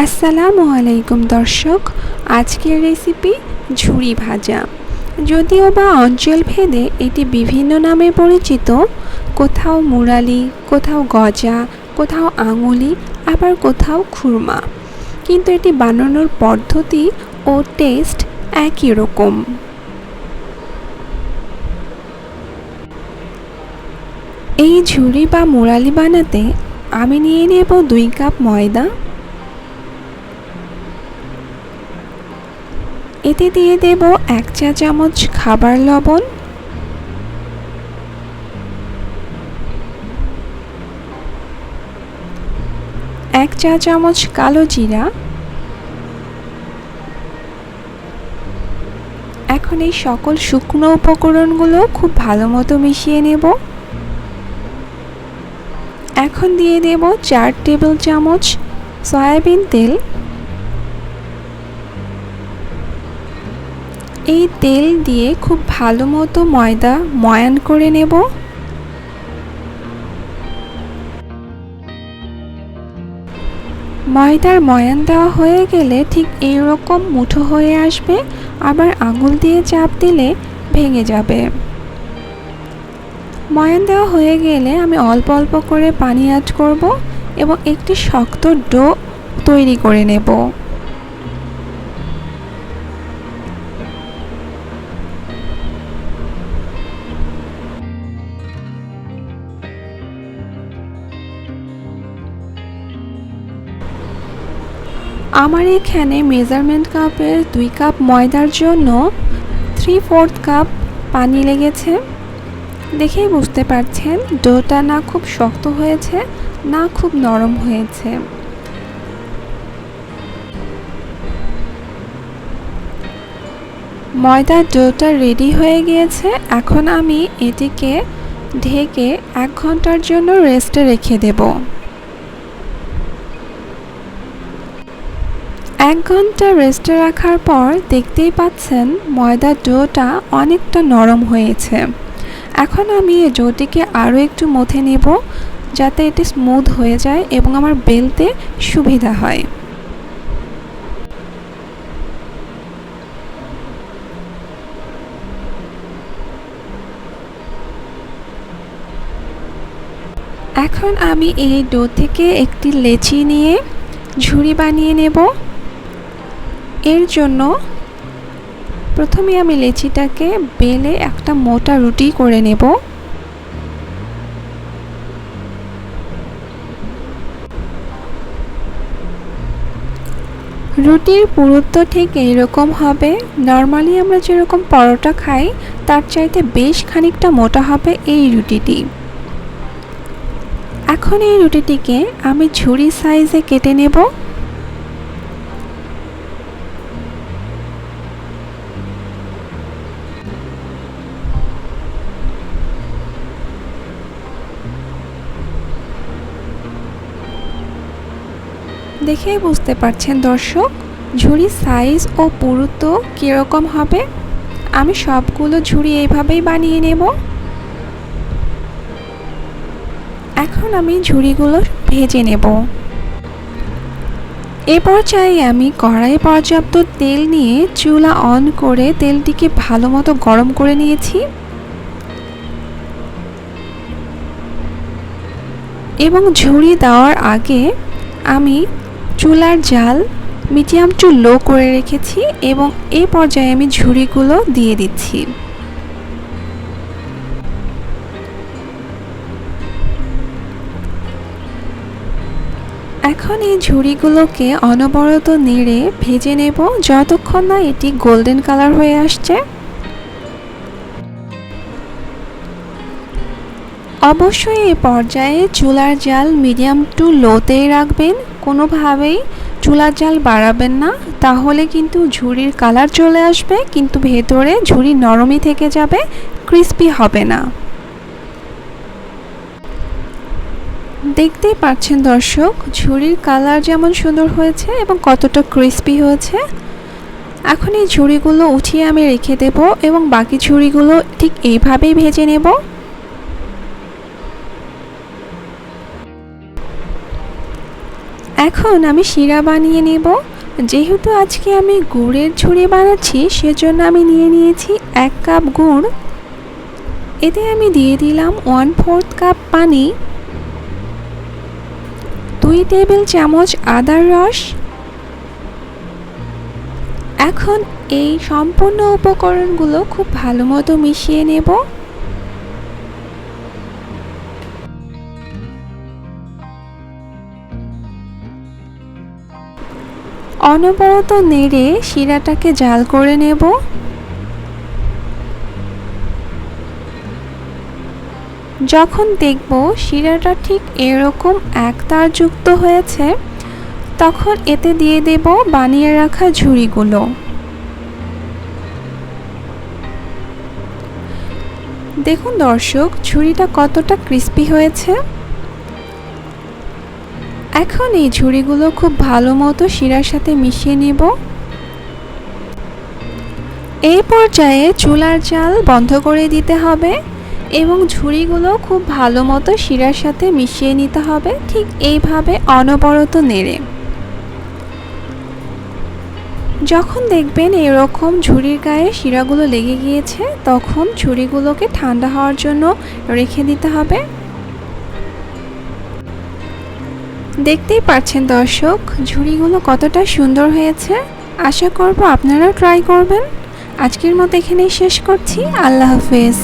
আসসালামু আলাইকুম দর্শক, আজকের রেসিপি ঝুরি ভাজা। যদিও বা অঞ্চল ভেদে এটি বিভিন্ন নামে পরিচিত, কোথাও মুরালি, কোথাও গজা, কোথাও আঙুলি, আবার কোথাও খুরমা, কিন্তু এটি বানানোর পদ্ধতি ও টেস্ট একই রকম। এই ঝুরি বা মুরালি বানাতে আমি নিয়ে নেব 2 কাপ ময়দা। এতে দিয়ে দেব 1 চা চামচ খাবার লবণ, 1 চা চামচ কালো জিরা। এখন এই সকল শুকনো উপকরণগুলো খুব ভালো মতো মিশিয়ে নেব। এখন দিয়ে দেব 4 টেবিল চামচ সয়াবিন তেল। এই তেল দিয়ে খুব ভালো মতো ময়দা ময়ান করে নেব। ময়দার ময়ান দেওয়া হয়ে গেলে ঠিক এইরকম মুঠো হয়ে আসবে, আবার আঙুল দিয়ে চাপ দিলে ভেঙে যাবে। ময়ান দেওয়া হয়ে গেলে আমি অল্প অল্প করে পানি অ্যাড করব এবং একটি শক্ত ডো তৈরি করে নেব। আমার এখানে মেজারমেন্ট কাপের 2 কাপ ময়দার জন্য 3/4 কাপ পানি লেগেছে। দেখেই বুঝতে পারছেন ডোটা না খুব শক্ত হয়েছে না খুব নরম হয়েছে। ময়দার ডোটা রেডি হয়ে গিয়েছে। এখন আমি এটিকে ঢেকে 1 ঘন্টার জন্য রেস্টে রেখে দেব। 1 ঘন্টা রেস্টে রাখার পর দেখতেই পাচ্ছেন ময়দার ডোটা অনেকটা নরম হয়েছে। এখন আমি এই ডোটিকে আরও একটু মথে নেব যাতে এটি স্মুথ হয়ে যায় এবং আমার বেলতে সুবিধা হয়। এখন আমি এই ডো থেকে একটি লেচি নিয়ে ঝুরি বানিয়ে নেব। এর জন্য প্রথমে আমি লেচিটাকে বেলে একটা মোটা রুটি করে নেব। রুটির পুরুত্ব ঠিক এইরকম হবে। নর্মালি আমরা যেরকম পরোটা খাই তার চাইতে বেশ খানিকটা মোটা হবে এই রুটিটি। এখন এই রুটিটিকে আমি ঝুরি সাইজে কেটে নেব। দেখেই বুঝতে পারছেন দর্শক ঝুরি সাইজ ও পুরুত্ব কীরকম হবে। আমি সবগুলো ঝুরি এইভাবেই বানিয়ে নেব। এখন আমি ঝুরিগুলো ভেজে নেব। এ পর্যায়ে আমি কড়াইয়ে পর্যাপ্ত তেল নিয়ে চুলা অন করে তেলটিকে ভালো মতো গরম করে নিয়েছি এবং ঝুরি দেওয়ার আগে আমি চুলার জাল মিডিয়াম টু লো করে রেখেছি এবং এই পর্যায়ে আমি ঝুরিগুলো দিয়ে দিচ্ছি। এখন এই ঝুরিগুলোকে অনবরত নেড়ে ভেজে নেব যতক্ষণ না এটি গোল্ডেন কালার হয়ে আসছে। অবশ্যই এই পর্যায়ে চুলার জাল মিডিয়াম টু লোতেই রাখবেন, কোনোভাবেই চুলার জাল বাড়াবেন না, তাহলে কিন্তু ঝুরির কালার চলে আসবে কিন্তু ভেতরে ঝুরি নরমই থেকে যাবে, ক্রিস্পি হবে না। দেখতেই পাচ্ছেন দর্শক ঝুরির কালার যেমন সুন্দর হয়েছে এবং কতটা ক্রিস্পি হয়েছে। এখন এই ঝুরিগুলো উঠিয়ে আমি রেখে দেব এবং বাকি ঝুরিগুলো ঠিক এইভাবেই ভেজে নেব। এখন আমি শিরা বানিয়ে নেব। যেহেতু আজকে আমি গুড়ের ঝুড়ি বানাচ্ছি, সেজন্য আমি নিয়ে নিয়েছি 1 কাপ গুড়। এতে আমি দিয়ে দিলাম 1/4 কাপ পানি, 2 টেবিল চামচ আদার রস। এখন এই সম্পূর্ণ উপকরণগুলো খুব ভালো মতো মিশিয়ে নেব। অনবরত নেড়ে শিরাটাকে জাল করে নেব। যখন দেখব শিরাটা ঠিক এরকম একতারযুক্ত হয়েছে, তখন এতে দিয়ে দেব বানিয়ে রাখা ঝুড়িগুলো। দেখুন দর্শক, ঝুড়িটা কতটা ক্রিস্পি হয়েছে। এখন এই ঝুড়িগুলো খুব ভালো মতো শিরার সাথে মিশিয়ে নেব। এই পর্যায়ে চুলার জাল বন্ধ করে দিতে হবে এবং ঝুড়িগুলো খুব ভালো মতো শিরার সাথে মিশিয়ে নিতে হবে, ঠিক এইভাবে অনবরত নেড়ে। যখন দেখবেন এরকম ঝুড়ির গায়ে শিরাগুলো লেগে গিয়েছে, তখন ঝুড়িগুলোকে ঠান্ডা হওয়ার জন্য রেখে দিতে হবে। দেখতেই পাচ্ছেন দর্শক, ঝুড়িগুলো কতটা সুন্দর হয়েছে। আশা করব আপনারাও ট্রাই করবেন। আজকের মতো এখানেই শেষ করছি। আল্লাহ হাফেজ।